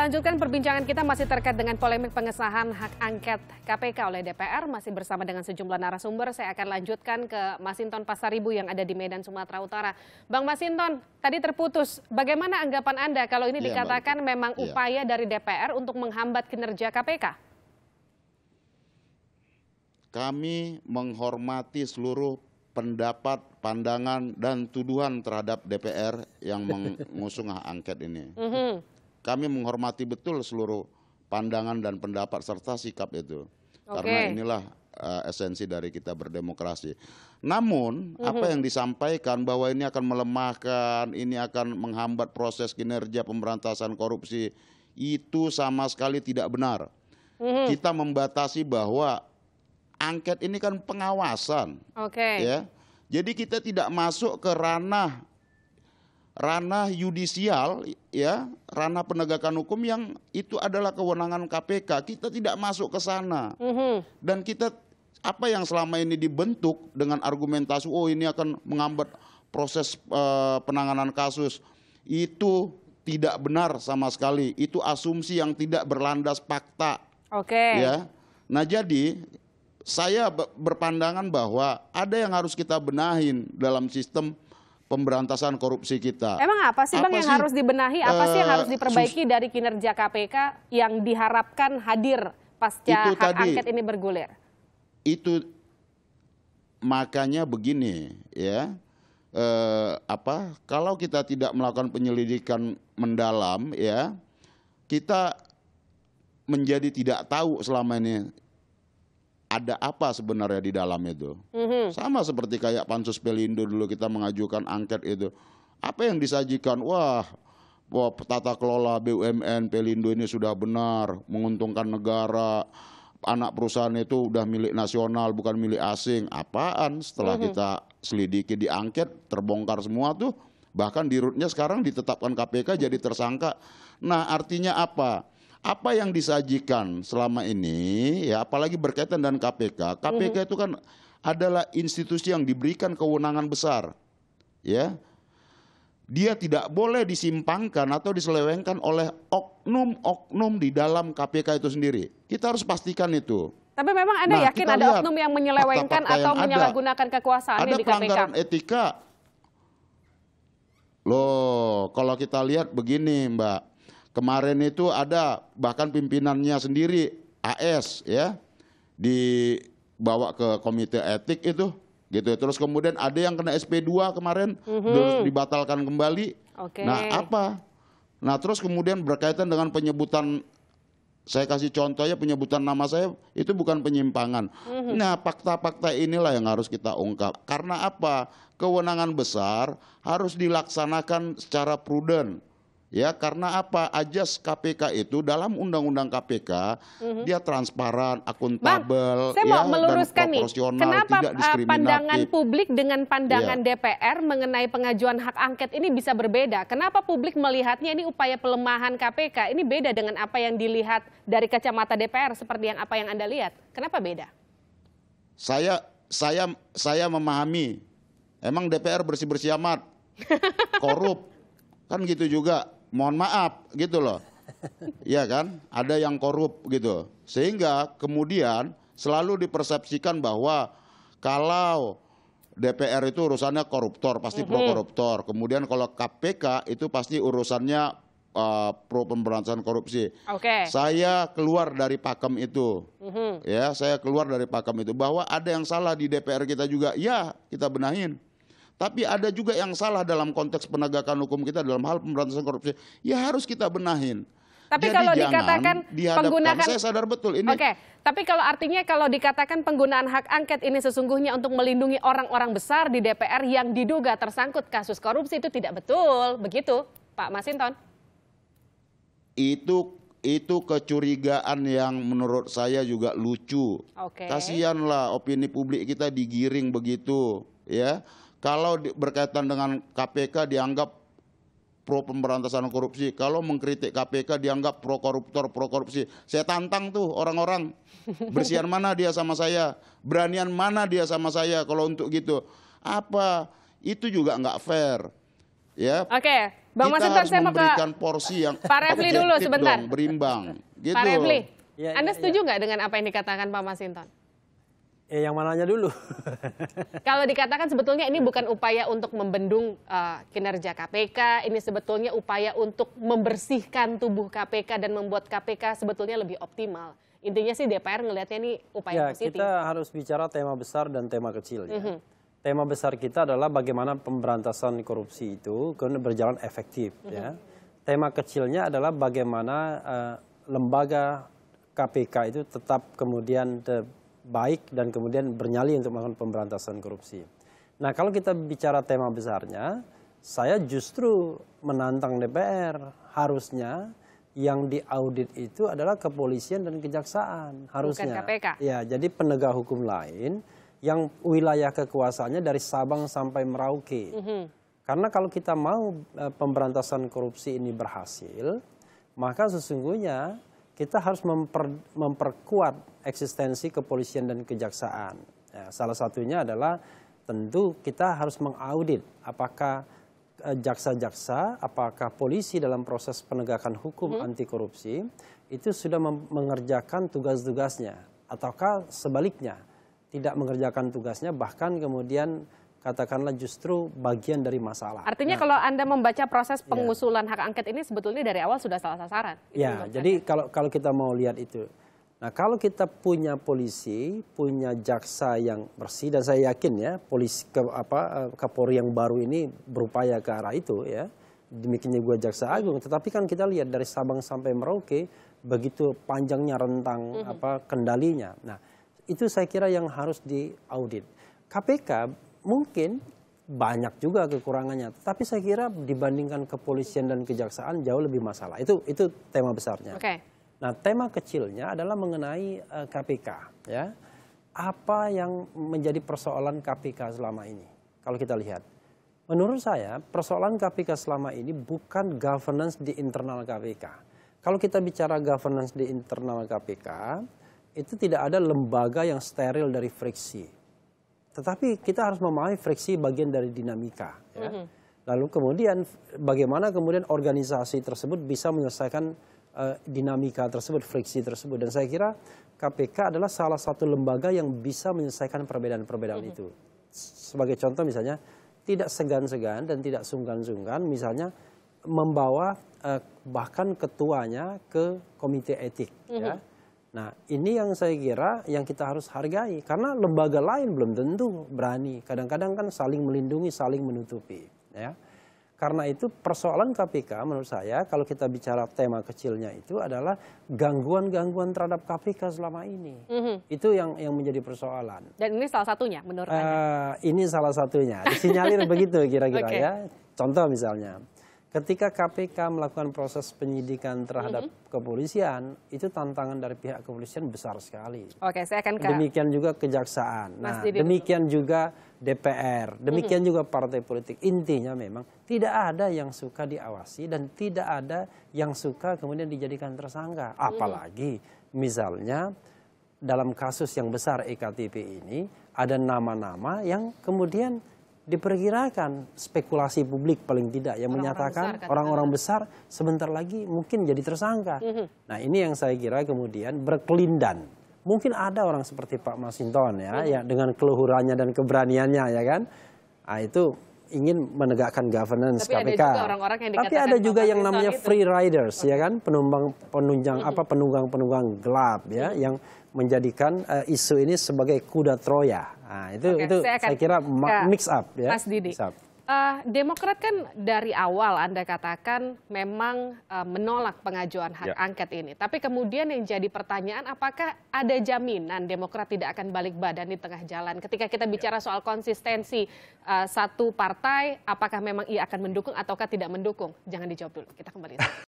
Lanjutkan perbincangan kita masih terkait dengan polemik pengesahan hak angket KPK oleh DPR. Masih bersama dengan sejumlah narasumber. Saya akan lanjutkan ke Masinton Pasaribu yang ada di Medan, Sumatera Utara. Bang Masinton, tadi terputus. Bagaimana anggapan Anda kalau ini dikatakan memang upaya dari DPR untuk menghambat kinerja KPK? Kami menghormati seluruh pendapat, pandangan, dan tuduhan terhadap DPR yang mengusung hak angket ini. Kami menghormati betul seluruh pandangan dan pendapat serta sikap itu. Karena inilah esensi dari kita berdemokrasi. Namun, apa yang disampaikan bahwa ini akan melemahkan, ini akan menghambat proses kinerja pemberantasan korupsi, itu sama sekali tidak benar. Kita membatasi bahwa angket ini kan pengawasan. Ya. Jadi kita tidak masuk ke ranah yudisial, ya, ranah penegakan hukum yang itu adalah kewenangan KPK. Kita tidak masuk ke sana. Dan kita apa yang selama ini dibentuk dengan argumentasi, oh ini akan menghambat proses penanganan kasus, itu tidak benar sama sekali. Itu asumsi yang tidak berlandas fakta. Ya. Nah jadi saya berpandangan bahwa ada yang harus kita benahin dalam sistem pemberantasan korupsi kita. Emang apa sih Bang yang harus dibenahi? Apa sih yang harus diperbaiki dari kinerja KPK yang diharapkan hadir pasca hak angket ini bergulir? Itu makanya begini ya, kalau kita tidak melakukan penyelidikan mendalam ya, kita menjadi tidak tahu selama ini ada apa sebenarnya di dalam itu. Sama seperti kayak Pansus Pelindo dulu kita mengajukan angket itu. Apa yang disajikan? Wah, tata kelola BUMN Pelindo ini sudah benar, menguntungkan negara. Anak perusahaan itu udah milik nasional, bukan milik asing. Apaan? Setelah kita selidiki di angket, terbongkar semua tuh. Bahkan di rootnya sekarang ditetapkan KPK jadi tersangka. Nah artinya apa? Apa yang disajikan selama ini, ya apalagi berkaitan dengan KPK, KPK itu kan adalah institusi yang diberikan kewenangan besar, ya. Dia tidak boleh disimpangkan atau diselewengkan oleh oknum-oknum di dalam KPK itu sendiri. Kita harus pastikan itu. Tapi memang Anda yakin ada oknum yang menyelewengkan atau menyalahgunakan kekuasaannya di KPK? Ada pelanggaran etika. Loh, kalau kita lihat begini Mbak. Kemarin itu ada bahkan pimpinannya sendiri AS ya dibawa ke komite etik itu gitu. Terus kemudian ada yang kena SP2 kemarin terus dibatalkan kembali. Nah, apa? Nah, terus kemudian berkaitan dengan penyebutan, saya kasih contoh ya, penyebutan nama saya itu bukan penyimpangan. Nah, fakta-fakta inilah yang harus kita ungkap. Karena apa? Kewenangan besar harus dilaksanakan secara prudent. Ya, karena apa? Ajas KPK itu dalam undang-undang KPK dia transparan, akuntabel, saya mau meluruskan dan proporsional, kenapa tidak diskriminatif. Pandangan publik dengan pandangan DPR mengenai pengajuan hak angket ini bisa berbeda? Kenapa publik melihatnya ini upaya pelemahan KPK? Ini beda dengan apa yang dilihat dari kacamata DPR seperti yang apa yang Anda lihat. Kenapa beda? Saya memahami. Emang DPR bersih-bersih amat, korup, kan gitu juga. Mohon maaf gitu loh, ya kan, ada yang korup gitu, sehingga kemudian selalu dipersepsikan bahwa kalau DPR itu urusannya koruptor, pasti pro koruptor, kemudian kalau KPK itu pasti urusannya pro pemberantasan korupsi. Saya keluar dari pakem itu, ya, saya keluar dari pakem itu, bahwa ada yang salah di DPR kita juga, ya kita benahin. Tapi ada juga yang salah dalam konteks penegakan hukum kita dalam hal pemberantasan korupsi. Ya harus kita benahin. Tapi jadi kalau dikatakan penggunaan, saya sadar betul ini. Tapi kalau artinya kalau dikatakan penggunaan hak angket ini sesungguhnya untuk melindungi orang-orang besar di DPR yang diduga tersangkut kasus korupsi, itu tidak betul, begitu Pak Masinton? Itu kecurigaan yang menurut saya juga lucu. Kasihanlah opini publik kita digiring begitu, ya. Kalau berkaitan dengan KPK dianggap pro pemberantasan korupsi, kalau mengkritik KPK dianggap pro koruptor, pro korupsi. Saya tantang tuh orang-orang, bersihan mana dia sama saya, beranian mana dia sama saya kalau untuk gitu. Apa? Itu juga nggak fair. Ya. Bang kita Masinton, harus saya mau ke memberikan porsi yang Pak Refli dulu objektif sebentar. dong, berimbang. Gitu. Pak Refli, Ya, Anda ya, setuju nggak dengan apa yang dikatakan Pak Masinton? Yang mananya dulu? Kalau dikatakan sebetulnya ini bukan upaya untuk membendung kinerja KPK, ini sebetulnya upaya untuk membersihkan tubuh KPK dan membuat KPK sebetulnya lebih optimal. Intinya sih DPR ngelihatnya ini upaya positif. Kita harus bicara tema besar dan tema kecil. Ya. Tema besar kita adalah bagaimana pemberantasan korupsi itu berjalan efektif. Ya. Tema kecilnya adalah bagaimana lembaga KPK itu tetap kemudian baik dan kemudian bernyali untuk melakukan pemberantasan korupsi. Nah, kalau kita bicara tema besarnya, saya justru menantang DPR. Harusnya yang diaudit itu adalah kepolisian dan kejaksaan. Harusnya. Bukan KPK. Ya, jadi penegak hukum lain yang wilayah kekuasaannya dari Sabang sampai Merauke. Karena kalau kita mau pemberantasan korupsi ini berhasil, maka sesungguhnya kita harus memperkuat eksistensi kepolisian dan kejaksaan. Ya, salah satunya adalah tentu kita harus mengaudit apakah jaksa-jaksa, apakah polisi dalam proses penegakan hukum anti korupsi itu sudah mengerjakan tugas-tugasnya, ataukah sebaliknya tidak mengerjakan tugasnya, bahkan kemudian katakanlah justru bagian dari masalah. Artinya kalau Anda membaca proses pengusulan hak angket ini sebetulnya dari awal sudah salah sasaran. Ya, jadi kalau kita mau lihat itu. Nah, kalau kita punya polisi, punya jaksa yang bersih, dan saya yakin ya polisi Kapolri yang baru ini berupaya ke arah itu ya. Demikian juga Jaksa Agung. Tetapi kan kita lihat dari Sabang sampai Merauke begitu panjangnya rentang kendalinya. Nah, itu saya kira yang harus diaudit. KPK mungkin banyak juga kekurangannya, tapi saya kira dibandingkan kepolisian dan kejaksaan jauh lebih masalah. Itu tema besarnya. Oke. Nah, tema kecilnya adalah mengenai KPK. Ya, apa yang menjadi persoalan KPK selama ini? Kalau kita lihat, menurut saya persoalan KPK selama ini bukan governance di internal KPK. Kalau kita bicara governance di internal KPK, itu tidak ada lembaga yang steril dari friksi. Tetapi kita harus memahami friksi bagian dari dinamika. Ya. Lalu kemudian bagaimana kemudian organisasi tersebut bisa menyelesaikan dinamika tersebut, friksi tersebut. Dan saya kira KPK adalah salah satu lembaga yang bisa menyelesaikan perbedaan-perbedaan itu. Sebagai contoh misalnya, tidak segan-segan dan tidak sungkan-sungkan misalnya membawa bahkan ketuanya ke komite etik. Ya. Nah, ini yang saya kira yang kita harus hargai. Karena lembaga lain belum tentu berani. Kadang-kadang kan saling melindungi, saling menutupi. Ya. Karena itu persoalan KPK menurut saya kalau kita bicara tema kecilnya itu adalah gangguan-gangguan terhadap KPK selama ini. Itu yang menjadi persoalan. Dan ini salah satunya menurut Anda? Ini salah satunya. Disinyalir begitu kira-kira ya. Contoh misalnya, ketika KPK melakukan proses penyidikan terhadap kepolisian, itu tantangan dari pihak kepolisian besar sekali. Oke, saya akan ke... Demikian juga kejaksaan. Nah, demikian juga DPR, demikian juga partai politik. Intinya memang tidak ada yang suka diawasi dan tidak ada yang suka kemudian dijadikan tersangka. Apalagi misalnya dalam kasus yang besar EKTP ini ada nama-nama yang kemudian diperkirakan spekulasi publik paling tidak yang menyatakan orang-orang besar sebentar lagi mungkin jadi tersangka. Nah, ini yang saya kira kemudian berkelindan. Mungkin ada orang seperti Pak Masinton ya dengan keluhurannya dan keberaniannya ya kan. Nah, itu ingin menegakkan governance KPK. Tapi ada juga yang namanya free riders ya kan, penunggang gelap ya yang menjadikan isu ini sebagai kuda Troya. Nah, itu saya kira mix up ya. Mas Didi. Demokrat kan dari awal Anda katakan memang menolak pengajuan hak angket ini. Tapi kemudian yang jadi pertanyaan apakah ada jaminan Demokrat tidak akan balik badan di tengah jalan? Ketika kita bicara soal konsistensi satu partai, apakah memang ia akan mendukung ataukah tidak mendukung? Jangan dijawab dulu, kita kembali.